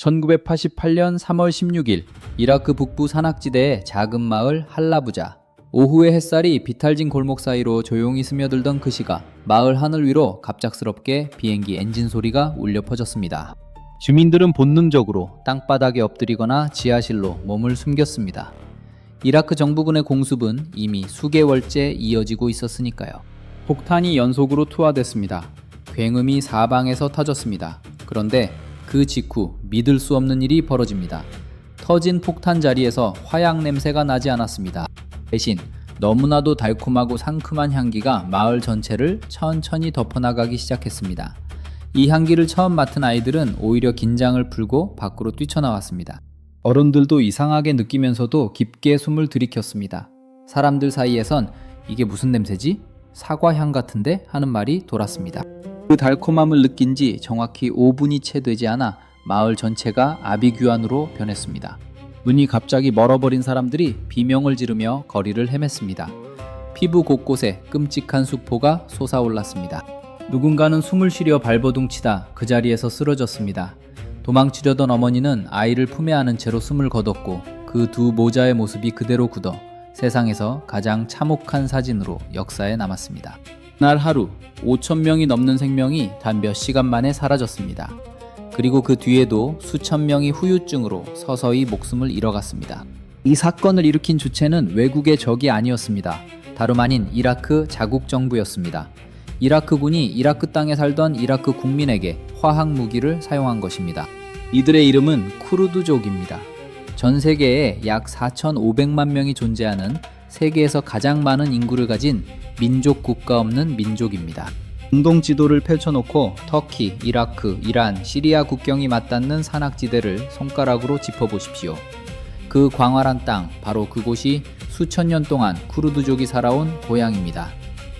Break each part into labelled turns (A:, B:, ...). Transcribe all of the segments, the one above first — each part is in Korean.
A: 1988년 3월 16일 이라크 북부 산악지대의 작은 마을 할라부자. 오후의 햇살이 비탈진 골목 사이로 조용히 스며들던 그 시각, 마을 하늘 위로 갑작스럽게 비행기 엔진 소리가 울려 퍼졌습니다. 주민들은 본능적으로 땅바닥에 엎드리거나 지하실로 몸을 숨겼습니다. 이라크 정부군의 공습은 이미 수개월째 이어지고 있었으니까요. 폭탄이 연속으로 투하됐습니다. 굉음이 사방에서 터졌습니다. 그런데 그 직후 믿을 수 없는 일이 벌어집니다. 터진 폭탄 자리에서 화약 냄새가 나지 않았습니다. 대신 너무나도 달콤하고 상큼한 향기가 마을 전체를 천천히 덮어나가기 시작했습니다. 이 향기를 처음 맡은 아이들은 오히려 긴장을 풀고 밖으로 뛰쳐나왔습니다. 어른들도 이상하게 느끼면서도 깊게 숨을 들이켰습니다. 사람들 사이에선 이게 무슨 냄새지? 사과향 같은데? 하는 말이 돌았습니다. 그 달콤함을 느낀 지 정확히 5분이 채 되지 않아 마을 전체가 아비규환으로 변했습니다. 눈이 갑자기 멀어버린 사람들이 비명을 지르며 거리를 헤맸습니다. 피부 곳곳에 끔찍한 수포가 솟아올랐습니다. 누군가는 숨을 쉬려 발버둥치다 그 자리에서 쓰러졌습니다. 도망치려던 어머니는 아이를 품에 안은 채로 숨을 거뒀고 그 두 모자의 모습이 그대로 굳어 세상에서 가장 참혹한 사진으로 역사에 남았습니다. 그날 하루 5,000명이 넘는 생명이 단 몇 시간 만에 사라졌습니다. 그리고 그 뒤에도 수천 명이 후유증으로 서서히 목숨을 잃어갔습니다. 이 사건을 일으킨 주체는 외국의 적이 아니었습니다. 다름 아닌 이라크 자국 정부였습니다. 이라크군이 이라크 땅에 살던 이라크 국민에게 화학 무기를 사용한 것입니다. 이들의 이름은 쿠르드족입니다. 전 세계에 약 4,500만 명이 존재하는 세계에서 가장 많은 인구를 가진 민족 국가 없는 민족입니다. 중동 지도를 펼쳐놓고 터키, 이라크, 이란, 시리아 국경이 맞닿는 산악지대를 손가락으로 짚어보십시오. 그 광활한 땅, 바로 그곳이 수천 년 동안 쿠르드족이 살아온 고향입니다.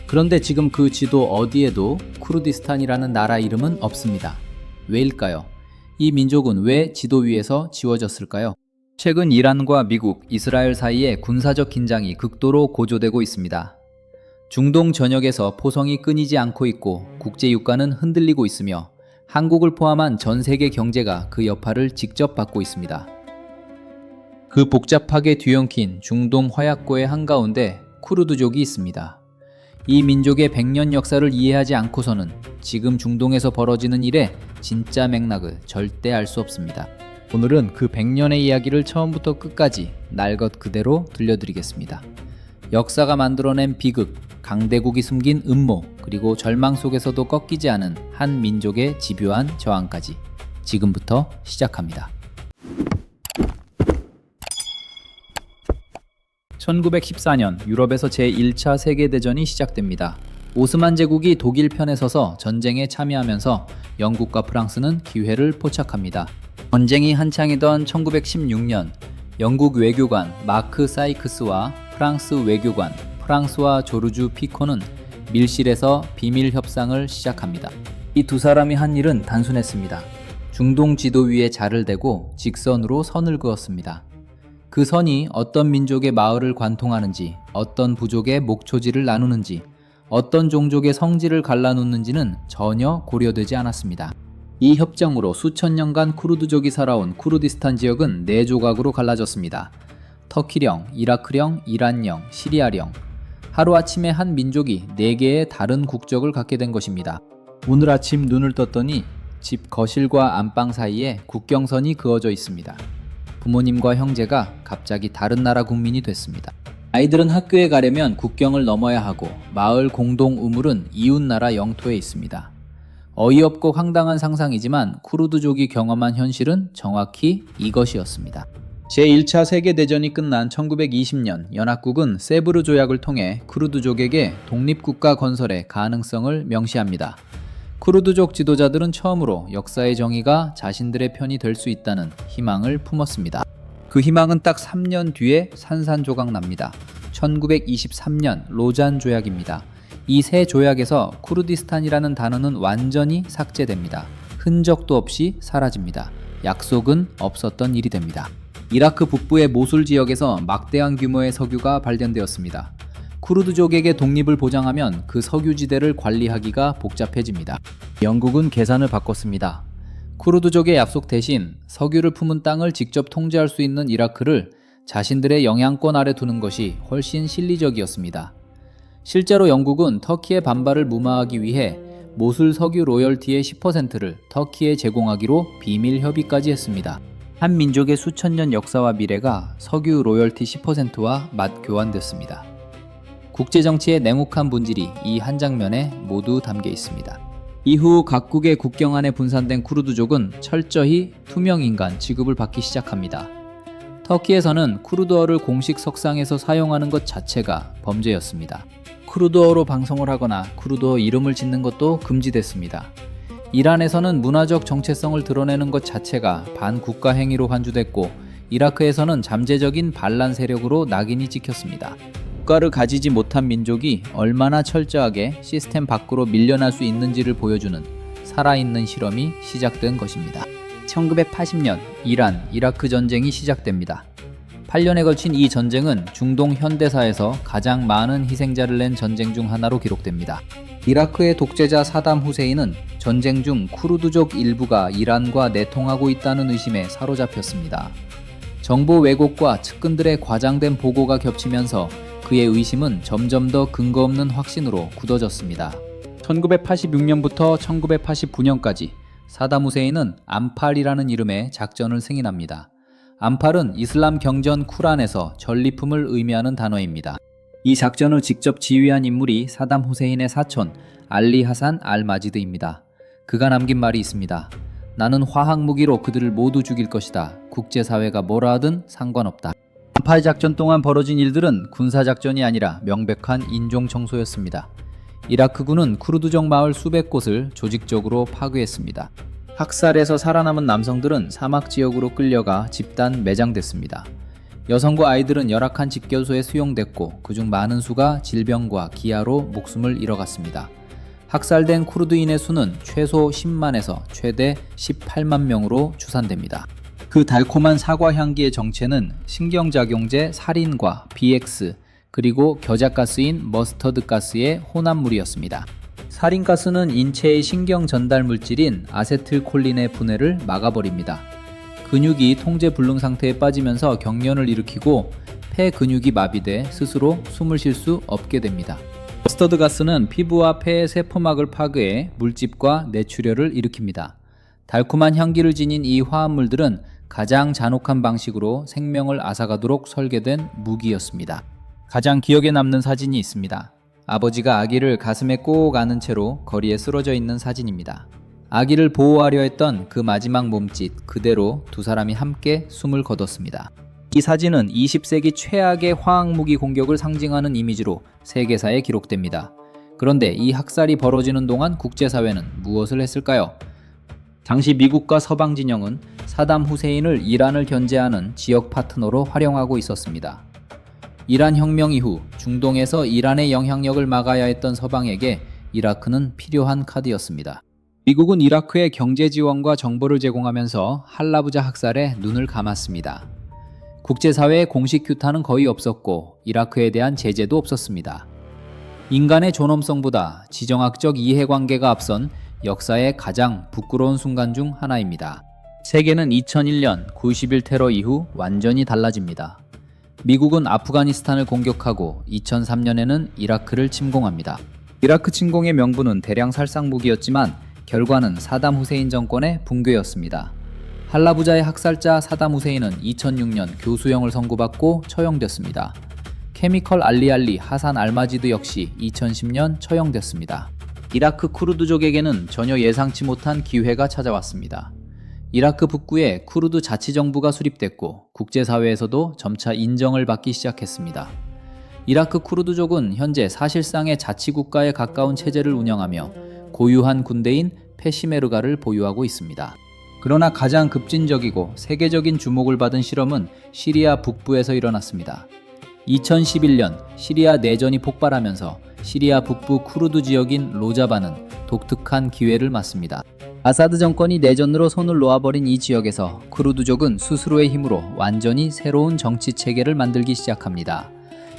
A: 그런데 지금 그 지도 어디에도 쿠르디스탄이라는 나라 이름은 없습니다. 왜일까요? 이 민족은 왜 지도 위에서 지워졌을까요? 최근 이란과 미국, 이스라엘 사이에 군사적 긴장이 극도로 고조되고 있습니다. 중동 전역에서 포성이 끊이지 않고 있고 국제유가는 흔들리고 있으며 한국을 포함한 전 세계 경제가 그 여파를 직접 받고 있습니다. 그 복잡하게 뒤엉킨 중동 화약고의 한가운데 쿠르드족이 있습니다. 이 민족의 100년 역사를 이해하지 않고서는 지금 중동에서 벌어지는 일의 진짜 맥락을 절대 알 수 없습니다. 오늘은 그 100년의 이야기를 처음부터 끝까지 날 것 그대로 들려드리겠습니다. 역사가 만들어낸 비극, 강대국이 숨긴 음모, 그리고 절망 속에서도 꺾이지 않은 한 민족의 집요한 저항까지 지금부터 시작합니다. 1914년 유럽에서 제1차 세계대전이 시작됩니다. 오스만 제국이 독일 편에 서서 전쟁에 참여하면서 영국과 프랑스는 기회를 포착합니다. 전쟁이 한창이던 1916년 영국 외교관 마크 사이크스와 프랑스 외교관 프랑스와 조르주 피코는 밀실에서 비밀 협상을 시작합니다. 이 두 사람이 한 일은 단순했습니다. 중동 지도 위에 자를 대고 직선으로 선을 그었습니다. 그 선이 어떤 민족의 마을을 관통하는지, 어떤 부족의 목초지를 나누는지, 어떤 종족의 성지를 갈라놓는지는 전혀 고려되지 않았습니다. 이 협정으로 수천 년간 쿠르드족이 살아온 쿠르디스탄 지역은 4조각으로 갈라졌습니다. 터키령, 이라크령, 이란령, 시리아령. 하루아침에 한 민족이 4개의 다른 국적을 갖게 된 것입니다. 오늘 아침 눈을 떴더니 집 거실과 안방 사이에 국경선이 그어져 있습니다. 부모님과 형제가 갑자기 다른 나라 국민이 됐습니다. 아이들은 학교에 가려면 국경을 넘어야 하고 마을 공동 우물은 이웃 나라 영토에 있습니다. 어이없고 황당한 상상이지만 쿠르드족이 경험한 현실은 정확히 이것이었습니다. 제1차 세계대전이 끝난 1920년 연합국은 세브르 조약을 통해 쿠르드족에게 독립국가 건설의 가능성을 명시합니다. 쿠르드족 지도자들은 처음으로 역사의 정의가 자신들의 편이 될 수 있다는 희망을 품었습니다. 그 희망은 딱 3년 뒤에 산산조각 납니다. 1923년 로잔 조약입니다. 이 새 조약에서 쿠르디스탄이라는 단어는 완전히 삭제됩니다. 흔적도 없이 사라집니다. 약속은 없었던 일이 됩니다. 이라크 북부의 모술 지역에서 막대한 규모의 석유가 발견되었습니다. 쿠르드족에게 독립을 보장하면 그 석유지대를 관리하기가 복잡해집니다. 영국은 계산을 바꿨습니다. 쿠르드족의 약속 대신 석유를 품은 땅을 직접 통제할 수 있는 이라크를 자신들의 영향권 아래 두는 것이 훨씬 실리적이었습니다. 실제로 영국은 터키의 반발을 무마하기 위해 모술 석유 로열티의 10%를 터키에 제공하기로 비밀 협의까지 했습니다. 한 민족의 수천 년 역사와 미래가 석유 로열티 10%와 맞교환됐습니다. 국제정치의 냉혹한 본질이 이 한 장면에 모두 담겨 있습니다. 이후 각국의 국경 안에 분산된 쿠르드족은 철저히 투명인간 취급을 받기 시작합니다. 터키에서는 쿠르드어를 공식 석상에서 사용하는 것 자체가 범죄였습니다. 쿠르드어로 방송을 하거나 쿠르드어 이름을 짓는 것도 금지됐습니다. 이란에서는 문화적 정체성을 드러내는 것 자체가 반국가 행위로 환주됐고, 이라크에서는 잠재적인 반란 세력으로 낙인이 찍혔습니다. 국가를 가지지 못한 민족이 얼마나 철저하게 시스템 밖으로 밀려날 수 있는지를 보여주는 살아있는 실험이 시작된 것입니다. 1980년 이란, 이라크 전쟁이 시작됩니다. 8년에 걸친 이 전쟁은 중동 현대사에서 가장 많은 희생자를 낸 전쟁 중 하나로 기록됩니다. 이라크의 독재자 사담 후세인은 전쟁 중 쿠르드족 일부가 이란과 내통하고 있다는 의심에 사로잡혔습니다. 정보 왜곡과 측근들의 과장된 보고가 겹치면서 그의 의심은 점점 더 근거 없는 확신으로 굳어졌습니다. 1986년부터 1989년까지 사담 후세인은 암팔이라는 이름의 작전을 승인합니다. 암팔은 이슬람 경전 쿠란에서 전리품을 의미하는 단어입니다. 이 작전을 직접 지휘한 인물이 사담 후세인의 사촌 알리 하산 알 마지드입니다. 그가 남긴 말이 있습니다. 나는 화학무기로 그들을 모두 죽일 것이다. 국제사회가 뭐라 하든 상관없다. 암팔 작전 동안 벌어진 일들은 군사작전이 아니라 명백한 인종청소였습니다. 이라크군은 쿠르드족 마을 수백 곳을 조직적으로 파괴했습니다. 학살에서 살아남은 남성들은 사막지역으로 끌려가 집단 매장됐습니다. 여성과 아이들은 열악한 집결소에 수용됐고 그중 많은 수가 질병과 기아로 목숨을 잃어갔습니다. 학살된 쿠르드인의 수는 최소 10만에서 최대 18만 명으로 추산됩니다. 그 달콤한 사과 향기의 정체는 신경작용제 살인과 BX 그리고 겨자가스인 머스터드 가스의 혼합물이었습니다. 살인가스는 인체의 신경 전달 물질인 아세틸콜린의 분해를 막아버립니다. 근육이 통제 불능 상태에 빠지면서 경련을 일으키고 폐 근육이 마비돼 스스로 숨을 쉴 수 없게 됩니다. 머스터드 가스는 피부와 폐의 세포막을 파괴해 물집과 뇌출혈을 일으킵니다. 달콤한 향기를 지닌 이 화합물들은 가장 잔혹한 방식으로 생명을 앗아가도록 설계된 무기였습니다. 가장 기억에 남는 사진이 있습니다. 아버지가 아기를 가슴에 꼭 안은 채로 거리에 쓰러져 있는 사진입니다. 아기를 보호하려 했던 그 마지막 몸짓 그대로 두 사람이 함께 숨을 거뒀습니다. 이 사진은 20세기 최악의 화학무기 공격을 상징하는 이미지로 세계사에 기록됩니다. 그런데 이 학살이 벌어지는 동안 국제사회는 무엇을 했을까요? 당시 미국과 서방 진영은 사담 후세인을 이란을 견제하는 지역 파트너로 활용하고 있었습니다. 이란 혁명 이후 중동에서 이란의 영향력을 막아야 했던 서방에게 이라크는 필요한 카드였습니다. 미국은 이라크에 경제 지원과 정보를 제공하면서 할라부자 학살에 눈을 감았습니다. 국제사회의 공식 규탄은 거의 없었고 이라크에 대한 제재도 없었습니다. 인간의 존엄성보다 지정학적 이해관계가 앞선 역사의 가장 부끄러운 순간 중 하나입니다. 세계는 2001년 9.11 테러 이후 완전히 달라집니다. 미국은 아프가니스탄을 공격하고 2003년에는 이라크를 침공합니다. 이라크 침공의 명분은 대량 살상 무기였지만 결과는 사담 후세인 정권의 붕괴였습니다. 할라부자의 학살자 사담 후세인은 2006년 교수형을 선고받고 처형됐습니다. 케미컬 알리 하산 알마지드 역시 2010년 처형됐습니다. 이라크 쿠르드족에게는 전혀 예상치 못한 기회가 찾아왔습니다. 이라크 북부에 쿠르드 자치정부가 수립됐고 국제사회에서도 점차 인정을 받기 시작했습니다. 이라크 쿠르드족은 현재 사실상의 자치국가에 가까운 체제를 운영하며 고유한 군대인 페시메르가를 보유하고 있습니다. 그러나 가장 급진적이고 세계적인 주목을 받은 실험은 시리아 북부에서 일어났습니다. 2011년 시리아 내전이 폭발하면서 시리아 북부 쿠르드 지역인 로자바는 독특한 기회를 맞습니다. 아사드 정권이 내전으로 손을 놓아버린 이 지역에서 쿠르드족은 스스로의 힘으로 완전히 새로운 정치 체계를 만들기 시작합니다.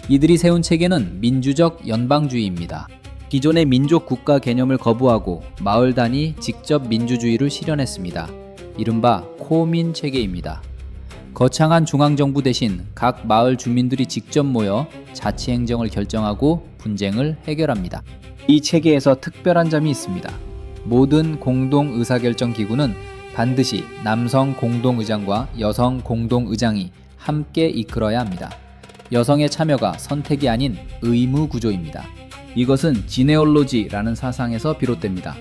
A: 이들이 세운 체계는 민주적 연방주의입니다. 기존의 민족 국가 개념을 거부하고 마을 단위 직접 민주주의를 실현했습니다. 이른바 코민 체계입니다. 거창한 중앙정부 대신 각 마을 주민들이 직접 모여 자치행정을 결정하고 분쟁을 해결합니다. 이 체계에서 특별한 점이 있습니다. 모든 공동 의사결정 기구는 반드시 남성 공동의장과 여성 공동의장이 함께 이끌어야 합니다. 여성의 참여가 선택이 아닌 의무 구조입니다. 이것은 지네올로지라는 사상에서 비롯됩니다.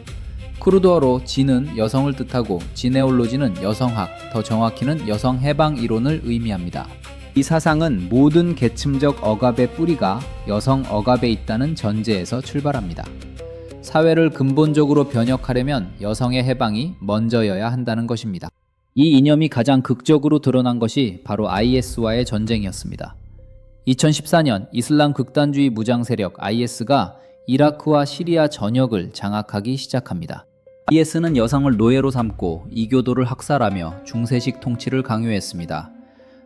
A: 쿠르드어로 지는 여성을 뜻하고 지네올로지는 여성학, 더 정확히는 여성해방 이론을 의미합니다. 이 사상은 모든 계층적 억압의 뿌리가 여성 억압에 있다는 전제에서 출발합니다. 사회를 근본적으로 변혁하려면 여성의 해방이 먼저여야 한다는 것입니다. 이 이념이 가장 극적으로 드러난 것이 바로 IS와의 전쟁이었습니다. 2014년 이슬람 극단주의 무장 세력 IS가 이라크와 시리아 전역을 장악하기 시작합니다. IS는 여성을 노예로 삼고 이교도를 학살하며 중세식 통치를 강요했습니다.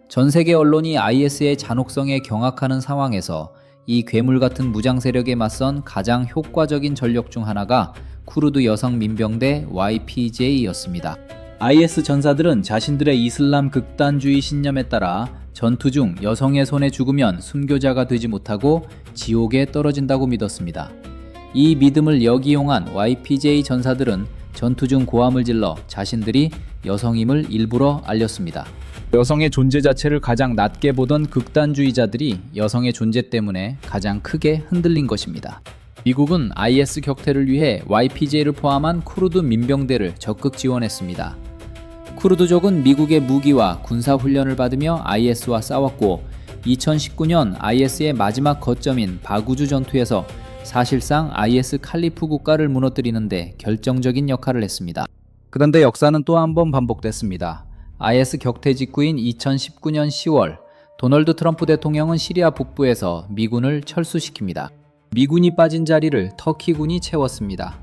A: 전 세계 언론이 IS의 잔혹성에 경악하는 상황에서 이 괴물 같은 무장 세력에 맞선 가장 효과적인 전력 중 하나가 쿠르드 여성 민병대 YPJ였습니다. IS 전사들은 자신들의 이슬람 극단주의 신념에 따라 전투 중 여성의 손에 죽으면 순교자가 되지 못하고 지옥에 떨어진다고 믿었습니다. 이 믿음을 역이용한 YPJ 전사들은 전투 중 고함을 질러 자신들이 여성임을 일부러 알렸습니다. 여성의 존재 자체를 가장 낮게 보던 극단주의자들이 여성의 존재 때문에 가장 크게 흔들린 것입니다. 미국은 IS 격퇴를 위해 YPJ를 포함한 쿠르드 민병대를 적극 지원했습니다. 쿠르드족은 미국의 무기와 군사훈련을 받으며 IS와 싸웠고 2019년 IS의 마지막 거점인 바구주 전투에서 사실상 IS 칼리프 국가를 무너뜨리는데 결정적인 역할을 했습니다. 그런데 역사는 또 한 번 반복됐습니다. IS 격퇴 직후인 2019년 10월 도널드 트럼프 대통령은 시리아 북부에서 미군을 철수시킵니다. 미군이 빠진 자리를 터키군이 채웠습니다.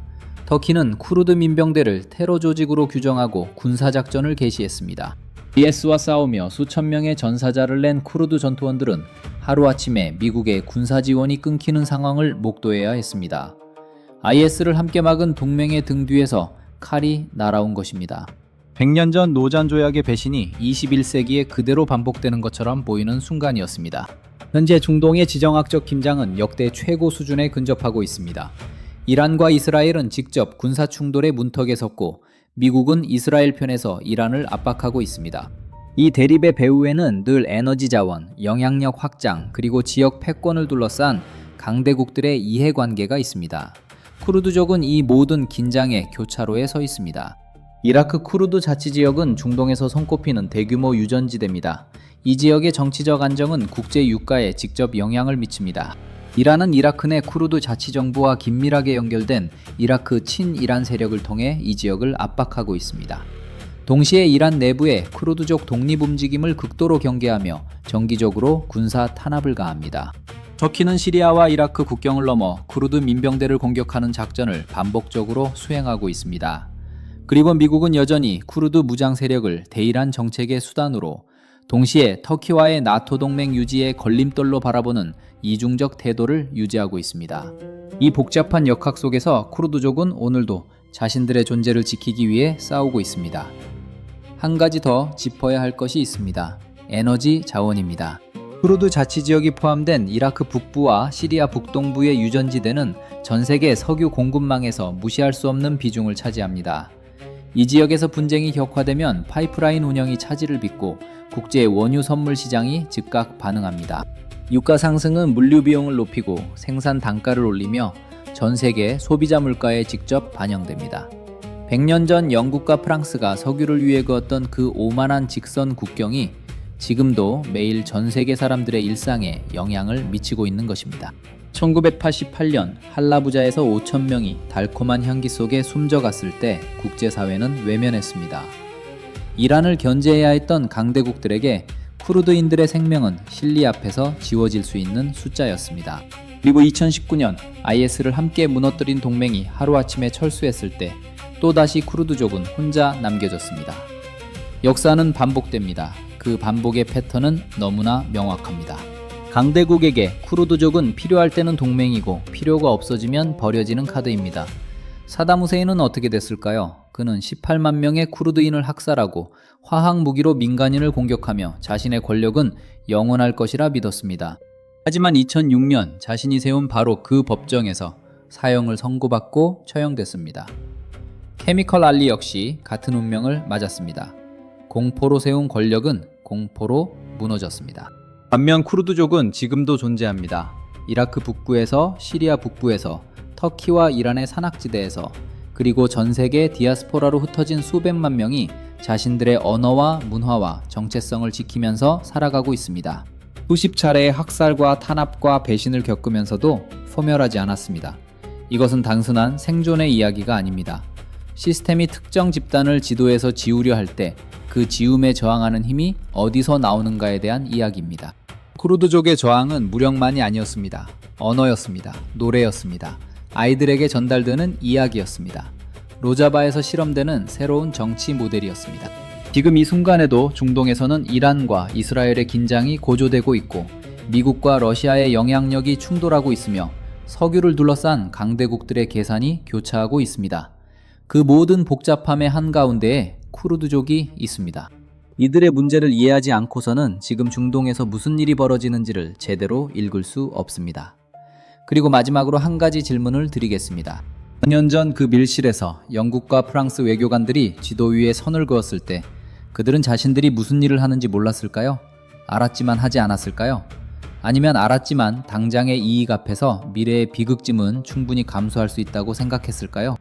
A: 터키는 쿠르드 민병대를 테러 조직으로 규정하고 군사작전을 개시했습니다. IS와 싸우며 수천 명의 전사자를 낸 쿠르드 전투원들은 하루아침에 미국의 군사 지원이 끊기는 상황을 목도해야 했습니다. IS를 함께 막은 동맹의 등 뒤에서 칼이 날아온 것입니다. 100년 전 노잔 조약의 배신이 21세기에 그대로 반복되는 것처럼 보이는 순간이었습니다. 현재 중동의 지정학적 긴장은 역대 최고 수준에 근접하고 있습니다. 이란과 이스라엘은 직접 군사 충돌의 문턱에 섰고 미국은 이스라엘 편에서 이란을 압박하고 있습니다. 이 대립의 배후에는 늘 에너지 자원, 영향력 확장, 그리고 지역 패권을 둘러싼 강대국들의 이해관계가 있습니다. 쿠르드족은 이 모든 긴장의 교차로에 서 있습니다. 이라크 쿠르드 자치지역은 중동에서 손꼽히는 대규모 유전지대입니다. 이 지역의 정치적 안정은 국제 유가에 직접 영향을 미칩니다. 이란은 이라크 내 쿠르드 자치정부와 긴밀하게 연결된 이라크 친이란 세력을 통해 이 지역을 압박하고 있습니다. 동시에 이란 내부에 쿠르드족 독립움직임을 극도로 경계하며 정기적으로 군사 탄압을 가합니다. 터키는 시리아와 이라크 국경을 넘어 쿠르드 민병대를 공격하는 작전을 반복적으로 수행하고 있습니다. 그리고 미국은 여전히 쿠르드 무장 세력을 대이란 정책의 수단으로 동시에 터키와의 나토 동맹 유지의 걸림돌로 바라보는 이중적 태도를 유지하고 있습니다. 이 복잡한 역학 속에서 쿠르드족은 오늘도 자신들의 존재를 지키기 위해 싸우고 있습니다. 한 가지 더 짚어야 할 것이 있습니다. 에너지 자원입니다. 쿠르드 자치지역이 포함된 이라크 북부와 시리아 북동부의 유전지대는 전 세계 석유 공급망에서 무시할 수 없는 비중을 차지합니다. 이 지역에서 분쟁이 격화되면 파이프라인 운영이 차질을 빚고 국제 원유 선물 시장이 즉각 반응합니다. 유가 상승은 물류 비용을 높이고 생산 단가를 올리며 전 세계 소비자 물가에 직접 반영됩니다. 100년 전 영국과 프랑스가 석유를 위해 그었던 그 오만한 직선 국경이 지금도 매일 전 세계 사람들의 일상에 영향을 미치고 있는 것입니다. 1988년 할라부자에서 5,000명이 달콤한 향기 속에 숨져갔을 때 국제사회는 외면했습니다. 이란을 견제해야 했던 강대국들에게 쿠르드인들의 생명은 실리 앞에서 지워질 수 있는 숫자였습니다. 그리고 2019년 IS를 함께 무너뜨린 동맹이 하루아침에 철수했을 때 또다시 쿠르드족은 혼자 남겨졌습니다. 역사는 반복됩니다. 그 반복의 패턴은 너무나 명확합니다. 강대국에게 쿠르드족은 필요할 때는 동맹이고 필요가 없어지면 버려지는 카드입니다. 사담 후세인은 어떻게 됐을까요? 그는 18만 명의 쿠르드인을 학살하고 화학 무기로 민간인을 공격하며 자신의 권력은 영원할 것이라 믿었습니다. 하지만 2006년 자신이 세운 바로 그 법정에서 사형을 선고받고 처형됐습니다. 케미컬 알리 역시 같은 운명을 맞았습니다. 공포로 세운 권력은 공포로 무너졌습니다. 반면 쿠르드족은 지금도 존재합니다. 이라크 북부에서, 시리아 북부에서, 터키와 이란의 산악지대에서, 그리고 전 세계 디아스포라로 흩어진 수백만 명이 자신들의 언어와 문화와 정체성을 지키면서 살아가고 있습니다. 수십 차례의 학살과 탄압과 배신을 겪으면서도 소멸하지 않았습니다. 이것은 단순한 생존의 이야기가 아닙니다. 시스템이 특정 집단을 지도에서 지우려 할 때 그 지움에 저항하는 힘이 어디서 나오는가에 대한 이야기입니다. 쿠르드족의 저항은 무력만이 아니었습니다. 언어였습니다. 노래였습니다. 아이들에게 전달되는 이야기였습니다. 로자바에서 실험되는 새로운 정치 모델이었습니다. 지금 이 순간에도 중동에서는 이란과 이스라엘의 긴장이 고조되고 있고 미국과 러시아의 영향력이 충돌하고 있으며 석유를 둘러싼 강대국들의 계산이 교차하고 있습니다. 그 모든 복잡함의 한가운데에 쿠르드족이 있습니다. 이들의 문제를 이해하지 않고서는 지금 중동에서 무슨 일이 벌어지는지를 제대로 읽을 수 없습니다. 그리고 마지막으로 한 가지 질문을 드리겠습니다. 4년 전 그 밀실에서 영국과 프랑스 외교관들이 지도 위에 선을 그었을 때 그들은 자신들이 무슨 일을 하는지 몰랐을까요? 알았지만 하지 않았을까요? 아니면 알았지만 당장의 이익 앞에서 미래의 비극짐은 충분히 감수할 수 있다고 생각했을까요?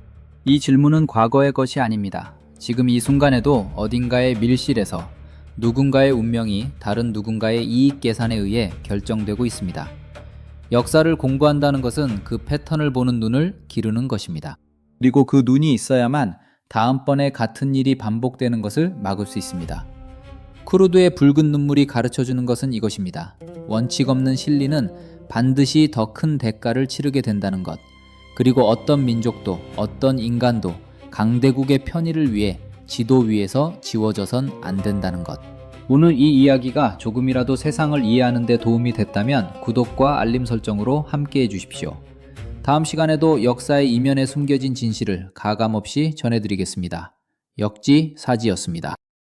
A: 이 질문은 과거의 것이 아닙니다. 지금 이 순간에도 어딘가의 밀실에서 누군가의 운명이 다른 누군가의 이익 계산에 의해 결정되고 있습니다. 역사를 공부한다는 것은 그 패턴을 보는 눈을 기르는 것입니다. 그리고 그 눈이 있어야만 다음번에 같은 일이 반복되는 것을 막을 수 있습니다. 쿠르드의 붉은 눈물이 가르쳐주는 것은 이것입니다. 원칙 없는 실리는 반드시 더 큰 대가를 치르게 된다는 것. 그리고 어떤 민족도 어떤 인간도 강대국의 편의를 위해 지도 위에서 지워져선 안 된다는 것. 오늘 이 이야기가 조금이라도 세상을 이해하는 데 도움이 됐다면 구독과 알림 설정으로 함께 해주십시오. 다음 시간에도 역사의 이면에 숨겨진 진실을 가감없이 전해드리겠습니다. 역지사지였습니다.